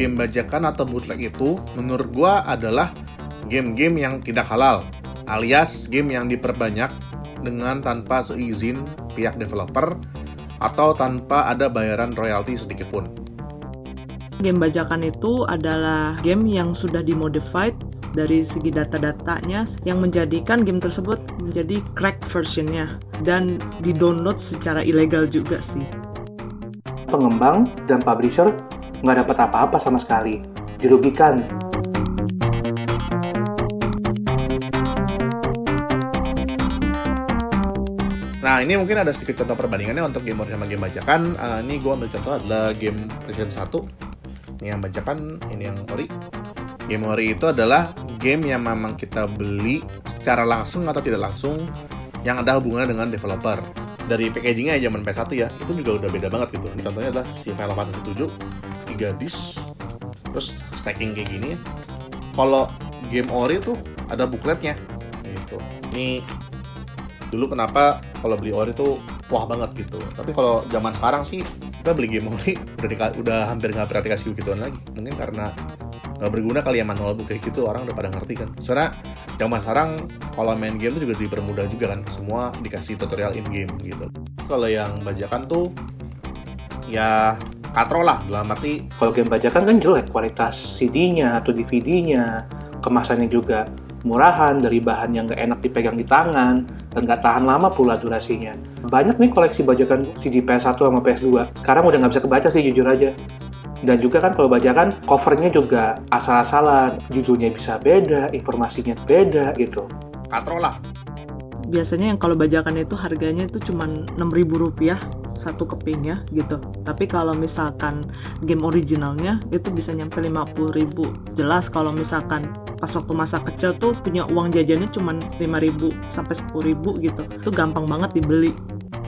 Game bajakan atau bootleg itu menurut gua adalah game-game yang tidak halal, alias game yang diperbanyak dengan tanpa seizin pihak developer atau tanpa ada bayaran royalti sedikitpun. Game bajakan itu adalah game yang sudah dimodified dari segi data-datanya yang menjadikan game tersebut menjadi cracked versionnya dan di-download secara ilegal juga sih. Pengembang dan publisher nggak dapat apa-apa sama sekali, dirugikan. Nah, ini mungkin ada sedikit contoh perbandingannya untuk game ori sama game bajakan. Ini gue ambil contoh adalah game PlayStation 1. Ini yang bajakan, ini yang ori. Game ori itu adalah game yang memang kita beli secara langsung atau tidak langsung yang ada hubungannya dengan developer. Dari packagingnya zaman PS1 ya, itu juga udah beda banget gitu. Ini contohnya adalah si Final Fantasy 7, 3 disc, terus stacking kayak gini. Kalau game ori tuh ada bookletnya gitu. Ini dulu kenapa kalau beli ori tuh wah banget gitu. Tapi kalau zaman sekarang sih kita beli game ori udah hampir nggak pernah dikasih gituan lagi. Mungkin karena nggak berguna kali ya manual book kayak gitu, orang udah pada ngerti kan. Soalnya zaman sekarang kalau main game tuh juga dipermudah juga kan, semua dikasih tutorial in game gitu. Kalau yang bajakan tuh ya katro lah, dalam arti Kalau game bajakan kan jelek kualitas CD-nya atau DVD-nya, kemasannya juga murahan dari bahan yang nggak enak dipegang di tangan dan nggak tahan lama pula durasinya. Banyak nih koleksi bajakan CD PS1 sama PS2. Sekarang udah nggak bisa kebaca sih jujur aja. Dan juga kan kalau bajakan covernya juga asal-asalan, judulnya bisa beda, informasinya beda gitu. katro lah. Biasanya yang kalau bajakan itu harganya itu cuma Rp6.000 satu kepingnya gitu. Tapi kalau misalkan game originalnya itu bisa nyampe 50.000. Jelas kalau misalkan pas waktu masa kecil tuh punya uang jajannya cuma 5.000 sampai 10.000 gitu. Itu gampang banget dibeli.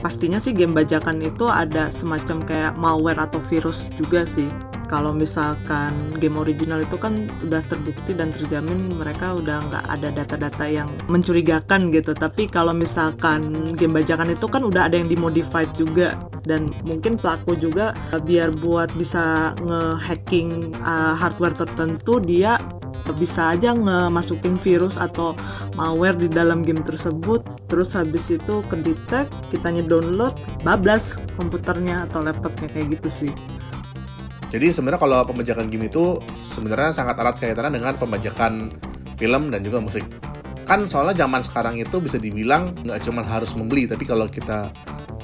Pastinya sih game bajakan itu ada semacam kayak malware atau virus juga sih. Kalau misalkan game original itu kan udah terbukti dan terjamin mereka udah nggak ada data-data yang mencurigakan gitu. Tapi kalau misalkan game bajakan itu kan udah ada yang dimodified juga. Dan mungkin pelaku juga biar buat bisa nge-hacking hardware tertentu, dia bisa aja ngemasukin virus atau malware di dalam game tersebut. Terus habis itu ke-detect, kitanya download, bablas komputernya atau laptopnya kayak gitu sih. Jadi sebenarnya kalau pembajakan game itu sebenarnya sangat erat kaitannya dengan pembajakan film dan juga musik. Kan soalnya zaman sekarang itu bisa dibilang nggak cuma harus membeli, tapi kalau kita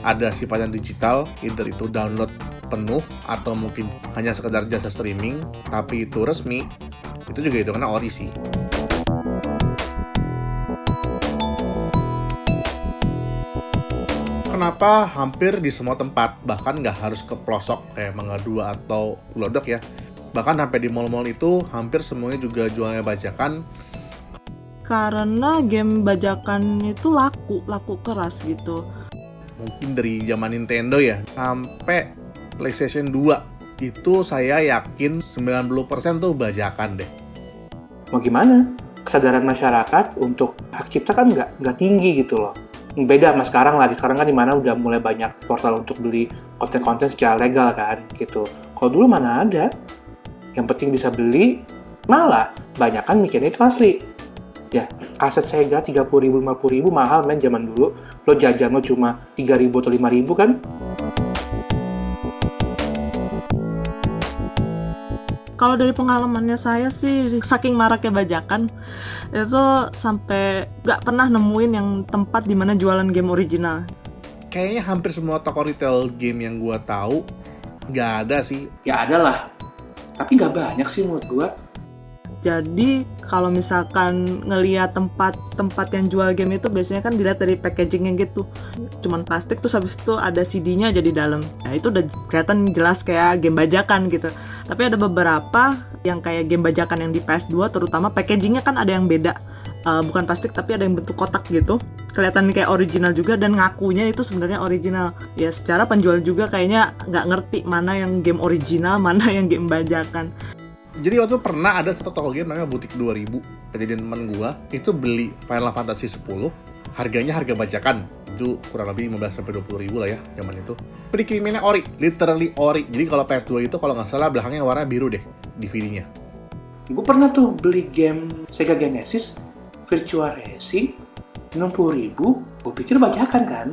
ada sifatnya digital, either itu download penuh atau mungkin hanya sekedar jasa streaming, tapi itu resmi, itu juga itu karena ori sih. Kenapa hampir di semua tempat, bahkan nggak harus ke pelosok kayak Mangga 2 atau Glodok ya, bahkan sampai di mall-mall itu hampir semuanya juga jualnya bajakan. Karena game bajakan itu laku keras gitu. Mungkin dari zaman Nintendo ya, sampai PlayStation 2 itu saya yakin 90% tuh bajakan deh. Mau gimana? Kesadaran masyarakat untuk hak cipta kan nggak tinggi gitu loh. Beda sama sekarang lah, sekarang kan dimana udah mulai banyak portal untuk beli konten-konten secara legal kan gitu. Kalau dulu mana ada, yang penting bisa beli, malah banyak kan mikirnya itu asli. Ya, kaset Sega 30.000, 50.000 mahal men zaman dulu. Lo jajan lo cuma 3.000 atau 5.000 kan. Kalau dari pengalamannya saya sih, saking maraknya bajakan, itu sampai nggak pernah nemuin yang tempat di mana jualan game original. Kayaknya hampir semua toko retail game yang gua tahu nggak ada sih. Ya ada lah, tapi nggak banyak sih menurut gua. Jadi kalau misalkan ngelihat tempat yang jual game itu biasanya kan dilihat dari packagingnya gitu. Cuman plastik terus habis itu ada CD-nya aja di dalam. Nah itu udah kelihatan jelas kayak game bajakan gitu. Tapi ada beberapa yang kayak game bajakan yang di PS2 terutama packagingnya kan ada yang beda. Bukan plastik tapi ada yang bentuk kotak gitu. Kelihatan kayak original juga dan ngakunya itu sebenarnya original. Ya secara penjual juga kayaknya nggak ngerti mana yang game original, mana yang game bajakan. Jadi waktu itu pernah ada satu toko game namanya Butik 2000. Kejadian teman gua itu beli Final Fantasy 10, harganya harga bajakan. Itu kurang lebih 15-20 ribu lah ya zaman itu. Dikiriminnya ori, literally ori. Jadi kalau PS2 itu kalau nggak salah belakangnya warna biru deh DVD-nya. Gue pernah tuh beli game Sega Genesis Virtua Racing 60.000, gue pikir bajakan kan.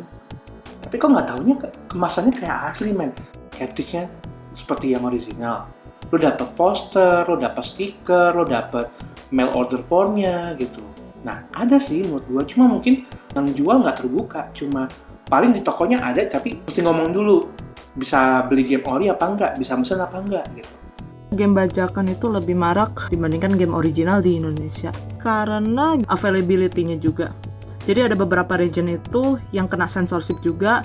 Tapi kok nggak taunya kemasannya kayak asli men. Cartridge-nya seperti yang original. Lo dapet poster, lo dapet stiker, lo dapet mail order form-nya gitu. Nah ada sih menurut gue, cuma mungkin yang jual nggak terbuka. Cuma paling di tokonya ada tapi mesti ngomong dulu bisa beli game ori apa enggak, bisa mesen apa enggak gitu. Game bajakan itu lebih marak dibandingkan game original di Indonesia karena availability-nya juga. Jadi ada beberapa region itu yang kena censorship juga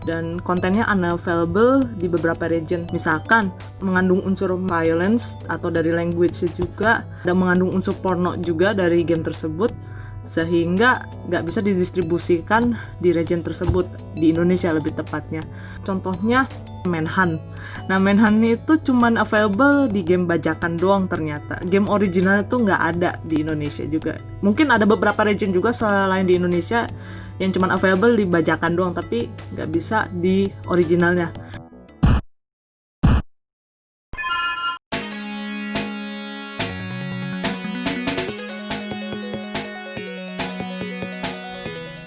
dan kontennya unavailable di beberapa region. Misalkan mengandung unsur violence atau dari language juga, dan mengandung unsur porno juga dari game tersebut, sehingga nggak bisa didistribusikan di region tersebut, di Indonesia lebih tepatnya. Contohnya Manhunt. Nah Manhunt itu cuman available di game bajakan doang ternyata. Game original itu nggak ada di Indonesia juga. Mungkin ada beberapa region juga selain di Indonesia yang cuman available di bajakan doang, tapi nggak bisa di originalnya.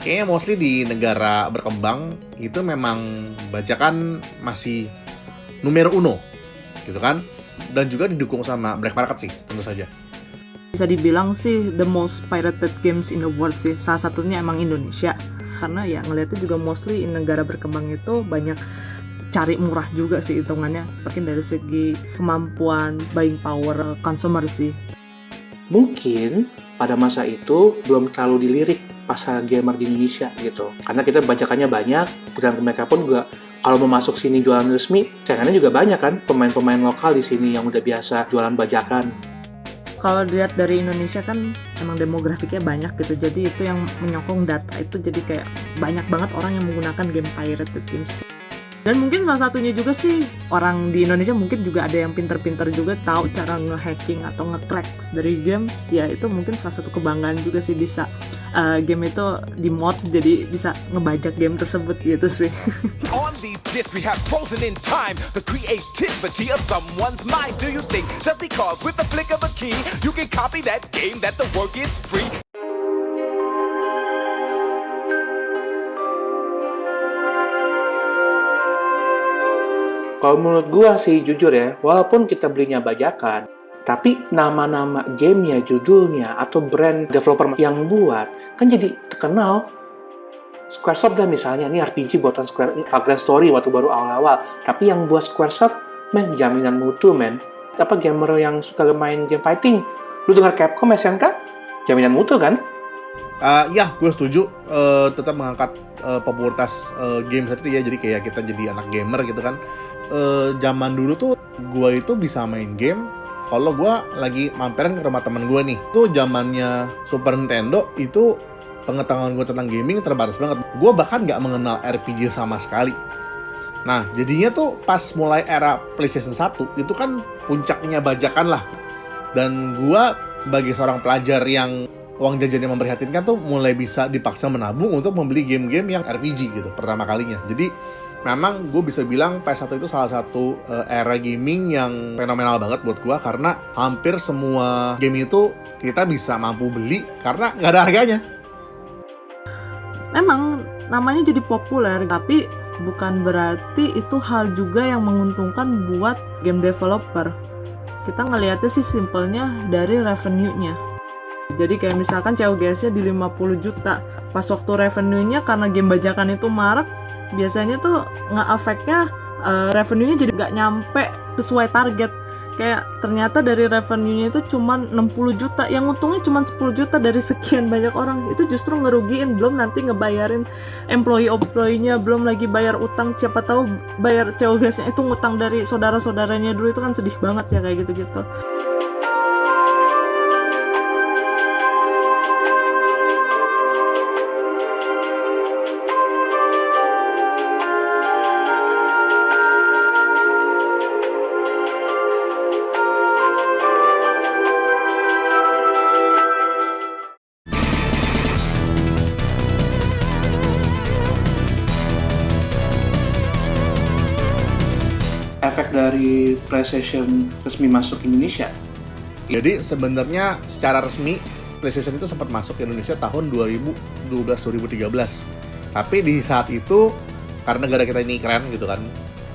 Kayaknya mostly di negara berkembang itu memang bajakan masih numero uno gitu kan, dan juga didukung sama black market sih tentu saja. Bisa dibilang sih the most pirated games in the world sih, salah satunya emang Indonesia. Karena ya ngeliatnya juga mostly in negara berkembang itu banyak cari murah juga sih hitungannya, mungkin dari segi kemampuan buying power consumer sih. Mungkin pada masa itu belum terlalu dilirik pasar gamer di Indonesia gitu, karena kita bajakannya banyak, dan mereka pun juga kalau mau masuk sini jualan resmi, saingannya juga banyak kan, pemain-pemain lokal di sini yang udah biasa jualan bajakan. Kalau dilihat dari Indonesia kan emang demografiknya banyak gitu, jadi itu yang menyokong data itu, jadi kayak banyak banget orang yang menggunakan game pirated games. Dan mungkin salah satunya juga sih orang di Indonesia mungkin juga ada yang pinter-pinter juga tahu cara nge-hacking atau nge-crack dari game. Ya itu mungkin salah satu kebanggaan juga sih bisa game itu di mod jadi bisa ngebajak game tersebut gitu sih. On these discs we have frozen in time the creativity of someone's mind. Do you think just because with the flick of a key you can copy that game that the work is free? Kalau menurut gua sih jujur ya, walaupun kita belinya bajakan, tapi nama-nama gamenya, judulnya, atau brand developer yang buat, kan jadi terkenal. Squaresoft dah misalnya, ini RPG buatan Square, Vagrant Story waktu baru awal-awal. Tapi yang buat Squaresoft, men, jaminan mutu, men. Apa gamer yang suka main game fighting? Lu dengar Capcom, SNK? Jaminan mutu kan? Ya, gue setuju tetap mengangkat popularitas game saat itu ya. Jadi kayak kita jadi anak gamer gitu kan. Zaman dulu tuh gue itu bisa main game kalau gue lagi mampiran ke rumah teman gue nih. Itu zamannya Super Nintendo, itu pengetahuan gue tentang gaming terbatas banget. Gue bahkan nggak mengenal RPG sama sekali. Nah jadinya tuh pas mulai era PlayStation 1 itu kan puncaknya bajakan lah. Dan gue bagi seorang pelajar yang uang jajannya memprihatinkan tuh mulai bisa dipaksa menabung untuk membeli game-game yang RPG gitu pertama kalinya. Jadi memang gue bisa bilang PS1 itu salah satu era gaming yang fenomenal banget buat gue, karena hampir semua game itu kita bisa mampu beli karena nggak ada harganya. Memang namanya jadi populer, tapi bukan berarti itu hal juga yang menguntungkan buat game developer. Kita ngelihatnya sih simpelnya dari revenue-nya. Jadi kayak misalkan COGS-nya di 50 juta. Pas waktu revenue-nya karena game bajakan itu marak, biasanya tuh nge-affect-nya revenue-nya jadi nggak nyampe sesuai target. kayak ternyata dari revenue-nya itu cuma 60 juta, yang untungnya cuma 10 juta dari sekian banyak orang. Itu justru ngerugiin, belum nanti ngebayarin employee-nya, belum lagi bayar utang, siapa tahu bayar CO gasnya itu ngutang dari saudara-saudaranya dulu, itu kan sedih banget ya kayak gitu-gitu. Efek dari PlayStation resmi masuk Indonesia. Jadi sebenarnya secara resmi PlayStation itu sempat masuk ke Indonesia tahun 2012-2013. Tapi di saat itu karena negara kita ini keren gitu kan,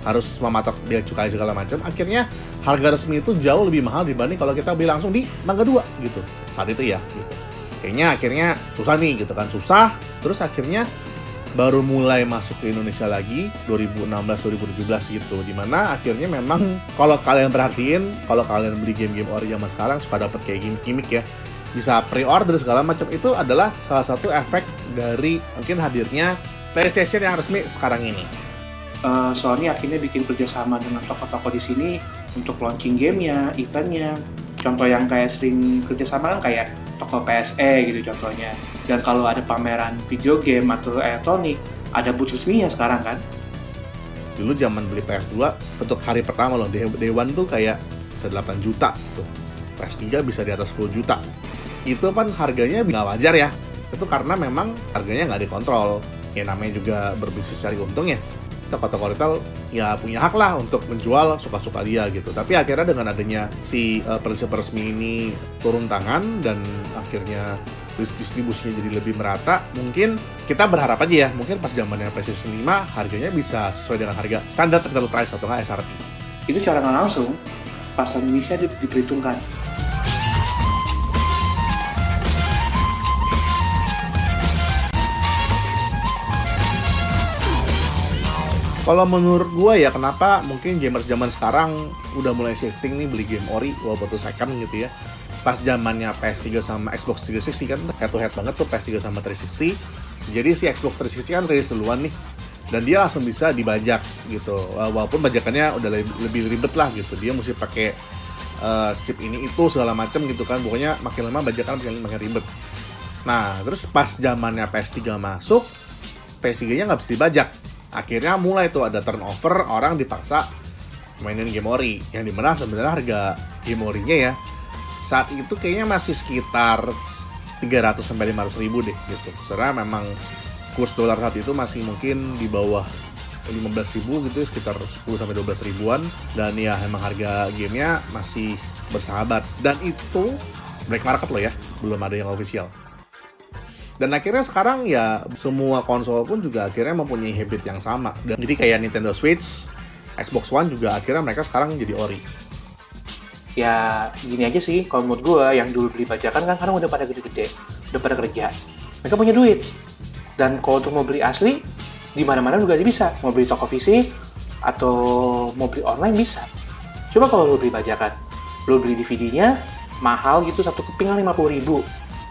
harus mematok dia cukai segala macam, akhirnya harga resmi itu jauh lebih mahal dibanding kalau kita beli langsung di Mangga 2 gitu. Saat itu ya gitu. Kayaknya akhirnya susah nih gitu kan, susah. Terus akhirnya baru mulai masuk ke Indonesia lagi 2016-2017 gitu, dimana akhirnya memang kalau kalian perhatiin, kalau kalian beli game-game ori zaman sekarang suka dapat kayak gimmick ya, bisa pre-order segala macam, itu adalah salah satu efek dari mungkin hadirnya PlayStation yang resmi sekarang ini. Sony akhirnya bikin kerjasama dengan toko-toko di sini untuk launching gamenya, eventnya. Contoh yang kayak sering kerjasama kan kayak toko PSE gitu contohnya. Dan kalau ada pameran video game atau elektronik, ada booth resminya sekarang kan. Dulu zaman beli PS2 untuk hari pertama loh, Day One tuh kayak bisa 8 juta tuh. PS3 bisa di atas 10 juta. Itu kan harganya nggak wajar ya. Itu karena memang harganya nggak dikontrol. Ya namanya juga berbisnis cari untung ya. Toko-toko retail ya punya hak lah untuk menjual suka-suka dia gitu. Tapi akhirnya dengan adanya si prinsip resmi ini turun tangan dan akhirnya distribusinya jadi lebih merata, mungkin kita berharap aja ya, mungkin pas zamannya PlayStation 5 harganya bisa sesuai dengan harga standar retail price atau nggak SRP. Itu cara nggak langsung pasar Indonesia diperhitungkan. Kalau menurut gue ya, kenapa mungkin gamers zaman sekarang udah mulai shifting nih beli game ori walaupun itu second gitu ya. Pas zamannya PS3 sama Xbox 360 kan head to head banget tuh PS3 sama 360. Jadi si Xbox 360 kan rilis duluan nih. Dan dia langsung bisa dibajak gitu. Walaupun bajakannya udah lebih ribet lah gitu. Dia mesti pakai chip ini itu segala macam gitu kan. Pokoknya makin lama bajakan makin ribet. Nah, terus pas zamannya PS3 masuk, PS3-nya nggak bisa dibajak. Akhirnya mulai tuh ada turnover, orang dipaksa mainin game ori, yang dimana sebenarnya harga game orinya ya saat itu kayaknya masih sekitar 300-500 ribu deh gitu. Karena memang kurs dolar saat itu masih mungkin di bawah 15 ribu gitu, sekitar 10-12 ribuan, dan ya emang harga gamenya masih bersahabat, dan itu black market loh ya, belum ada yang official. Dan akhirnya sekarang ya semua konsol pun juga akhirnya mempunyai habit yang sama. Dan jadi kayak Nintendo Switch, Xbox One juga akhirnya mereka sekarang jadi ori. Ya gini aja sih, kalau menurut gue yang dulu beli bajakan kan sekarang udah pada gede-gede, udah pada kerja, mereka punya duit. Dan kalau untuk mau beli asli, di mana-mana juga bisa. Mau beli toko fisik atau mau beli online bisa. Coba kalau lo beli bajakan, lo beli DVD-nya mahal gitu, satu keping 50 ribu.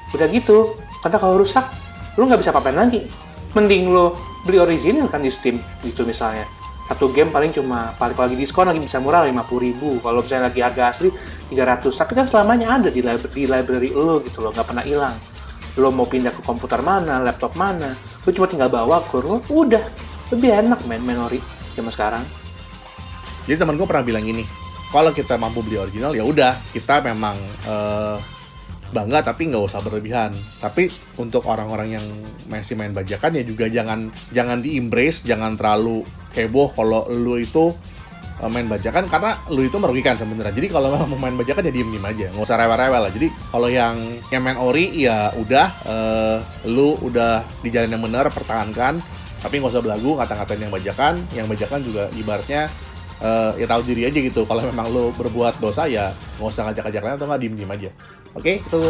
Udah gitu, karena kalau rusak, lo nggak bisa apa-apain lagi. Mending lo beli original kan di Steam gitu misalnya. Satu game paling cuma, paling lagi diskon lagi bisa murah 50 ribu. Kalau misalnya lagi harga asli 300. Tapi kan selamanya ada di library lo gitu loh, nggak pernah hilang. Lo mau pindah ke komputer mana, laptop mana, lo cuma tinggal bawa ke lo, udah. Lebih enak main ori zaman sekarang. Jadi teman gue pernah bilang gini, kalau kita mampu beli original ya udah, kita memang bangga tapi nggak usah berlebihan. Tapi untuk orang-orang yang masih main bajakan ya juga jangan di-embrace, jangan terlalu heboh kalau lu itu main bajakan, karena lu itu merugikan sebenarnya. Jadi kalau mau main bajakan ya diem-diem aja, nggak usah rewel-rewel lah. Jadi kalau yang main ori ya udah, lu udah di jalan yang benar, pertahankan, tapi nggak usah belagu ngata-ngatain yang bajakan juga ibaratnya ya tahu diri aja gitu. Kalau memang lu berbuat dosa ya nggak usah ngajak-ngajak lain atau nggak diem-diem aja. Oke, itu